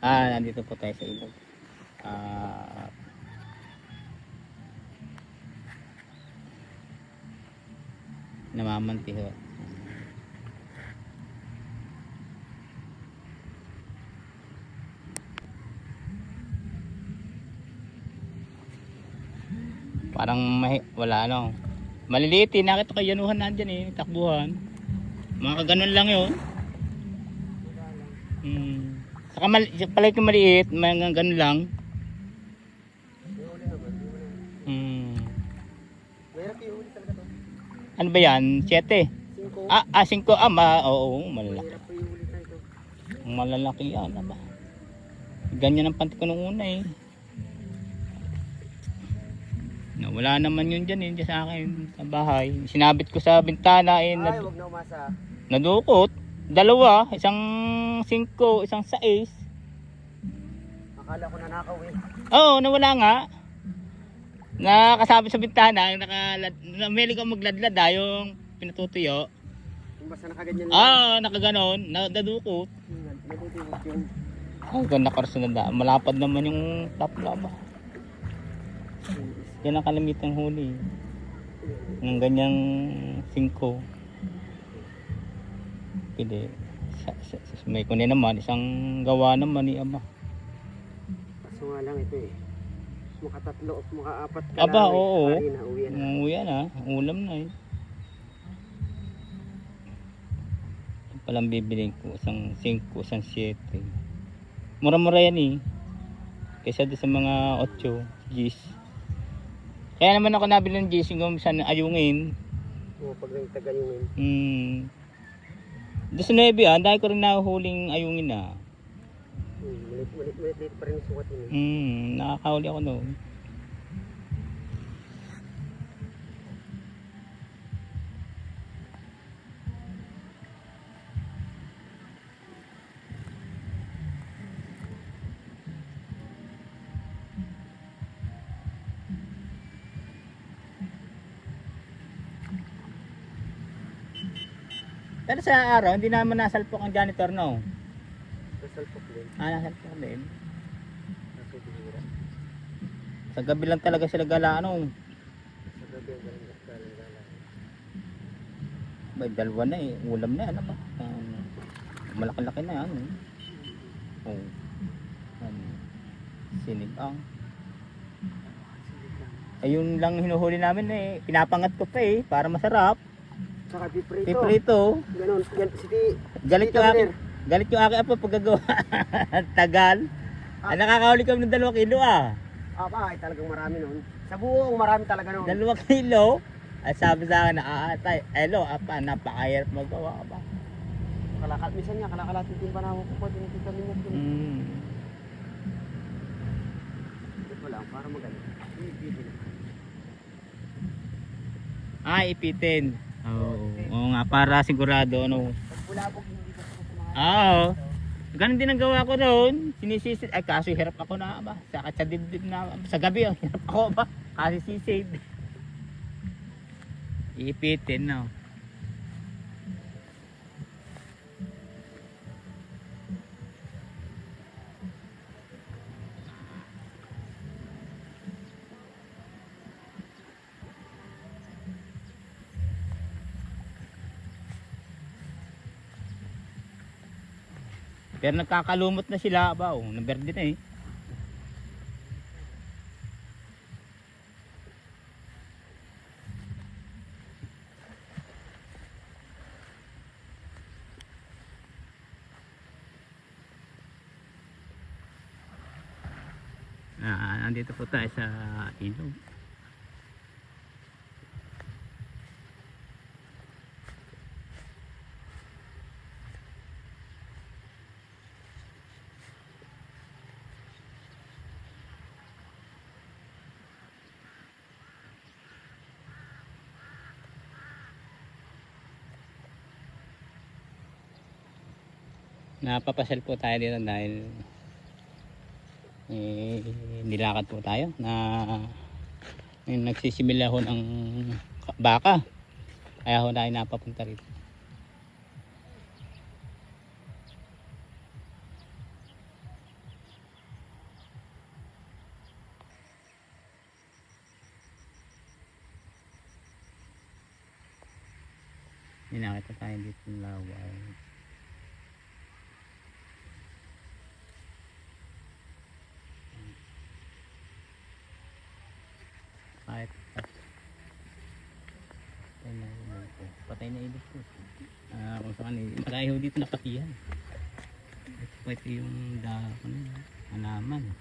Nandito po tayo sa ilog. Ah, Namamanti ho. Parang wala ano. Maliliit eh. Nakita ko yanuhan nandyan eh. Takbuhan. Mga kaganon lang yun. Saka palay ko maliit. Mga ganun lang. Ano ba yan? 7? 5. Oo, malalaki. Malalaki yan. Ano ba? Ganyan ang panty ko nung una eh. Wala naman yun dyan eh. Dyan sa akin sa bahay. Sinabit ko sa bintana eh. Wag na umasa. Nadukot. 2. Isang 5, isang 6. Akala ko nanakaw eh. Oo, nawala nga. Nakasabit sa bintana, namili ko magladlad yung pinatutuyo. Yung basta nakaganyan lang. Nakaganon, nadukot. Nadudukot yun. Ganda karso na malapad naman yung tapla ba. Yan ang kalamitang huli. Ng ganyang 5. Pwede. May kunin naman, isang gawa naman ni ama. Kaso nga lang ito eh. Maka 3 o maka 4 ka Aba, lang. oo. Uwi na. Ulam na eh. Ito palang bibiling ko. Isang 5, isang 7. Mura-mura yan eh. Kaysa doon sa mga 8 Gs. Kaya naman ako nabili ng Gs yung saan ayungin. Oo, pag nagtagayungin. Doon sa 9 dahil ko rin nahuhuling ayungin na. Malit pa rin sukat yun. Nakakahuli ako noon. Pero sa araw, hindi naman nasalpok ang janitor, no? Nasalpok din. Nasalpok din. Nasubihira. Sa gabi lang talaga sila gala, ano? Sa gabi ang galang. May 2 na eh. Ulam na, ano ba? Malaki-laki na yan. Sinigang. Ayun lang hinuhuli namin eh. Pinapangat ko pa eh, para masarap. Saka piprito. Piprito. Ganon. Galit yung aking apo paggagawa. Tagal. Nakakahuli kami ng 2 kilo Ay talagang marami noon. Sa buong marami talaga noon. 2 kilo. At sabi sa akin napakahirap magawa ba. Minsan nga kalakalat din pa naman po tinitita niyo. Ito lang para magaling. Ipitin. Oo nga, para sigurado ano. Pagpulabog hindi ko sa mga. Ganun din ang gawa ko noon. Sinisisid. Kaso hirap ako na ba. Sa dibdib na. Sa gabi hirap ako ba. Kasi sisid. Iipitin no. Pero nagkakalumot na sila ba? Naberde na eh. Nandito po tayo sa ilog. Napapasyal po tayo dito dahil nilakad po tayo na nagsisimila ho ng baka, kaya ho tayo napapunta rito. May nakita tayo dito ng laway. Kahit patay na ilog po. Patay na ilog po. Kung saan marami ho dito nakatiyan. Ito yung halaman.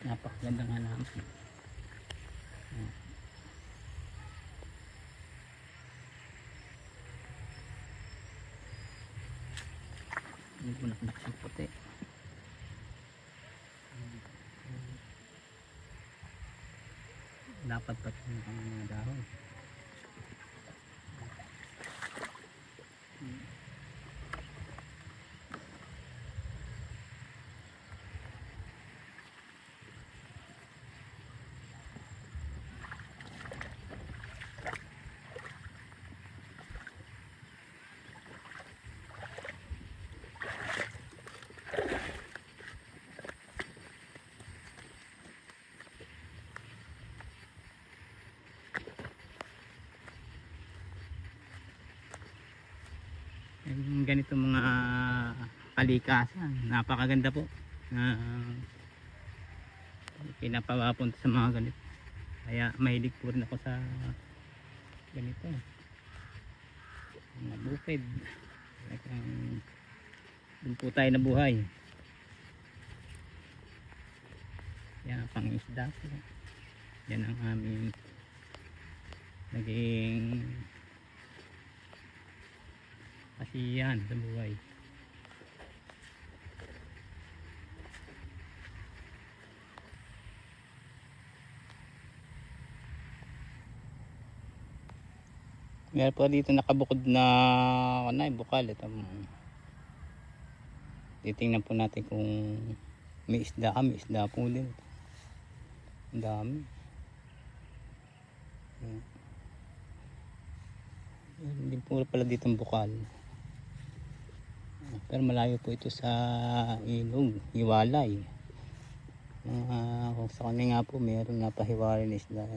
Napakagandang halaman. Hindi po nakakasing puti. Dapat pa ito ang mga dahon. Yung ganito mga kalikasan, napakaganda po. Pinapapunta sa mga ganito. Kaya mahilig po rin ako sa ganito. Mga bukid. Doon po tayo nabuhay. Yan, pang isda po. Yan ang aming naging kasiyahan sa buhay. Meron po dito nakabukod na bukal. Ito, titingnan po natin kung may isda. May isda po din. Ang dami. Hindi po pala dito ang bukal. Pero malayo po ito sa ilog, hiwalay. Kung sa kanya nga po meron nga pahiwalay na isda.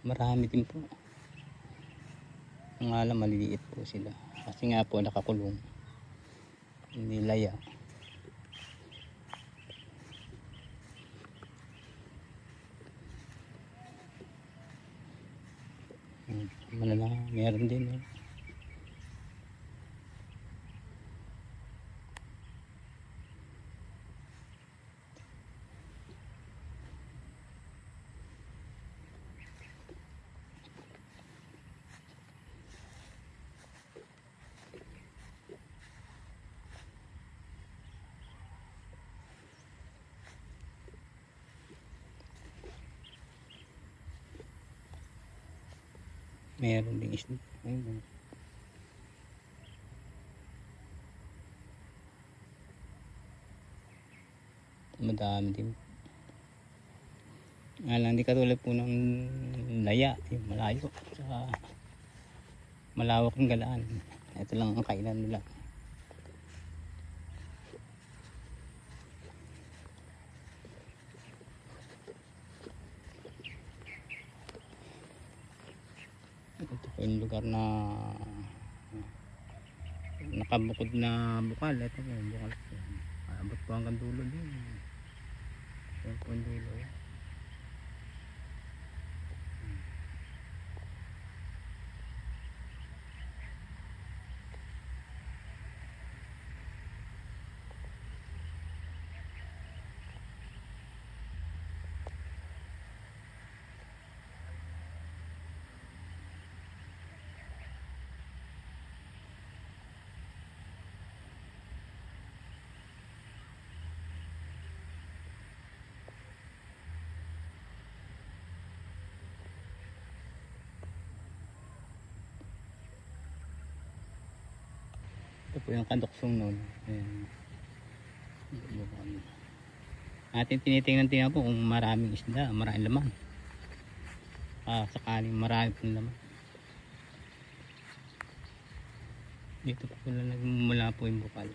Marami din po. Ang alam maliliit po sila. Kasi nga po nakakulong. Hindi laya. Malala, meron din eh. Meron din isda. Ayun. Madami din. Hindi katulad po ng laya, yung malayo sa malawak ng galaan. Ito lang ang kainan nila. Ito po yung lugar na nakabukod na bukal. Ito po yung bukal. Abot po hanggang dulo din. Ito po yung dulo. Ito po yung kanduksong nun. Ayan. Atin tinitingnan po kung maraming isda, maraming laman. Sakaling marami pong laman. Dito po pala nagmumula po yung bukal.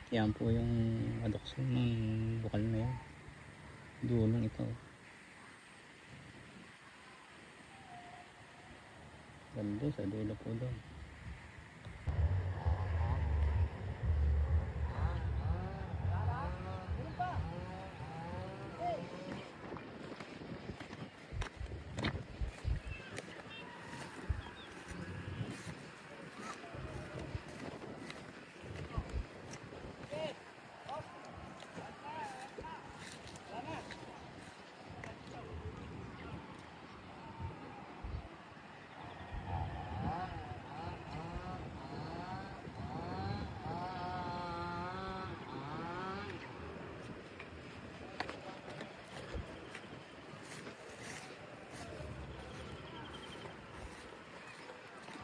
Yan po yung adukso ng bukal na yan. Dulong ito. Ganda sa dulo po doon.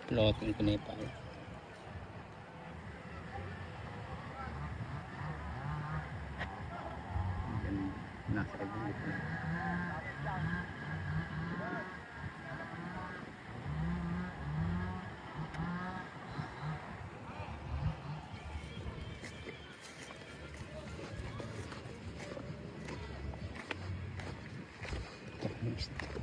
Floating ko na yung pala. Nasa ibang ito. Ito,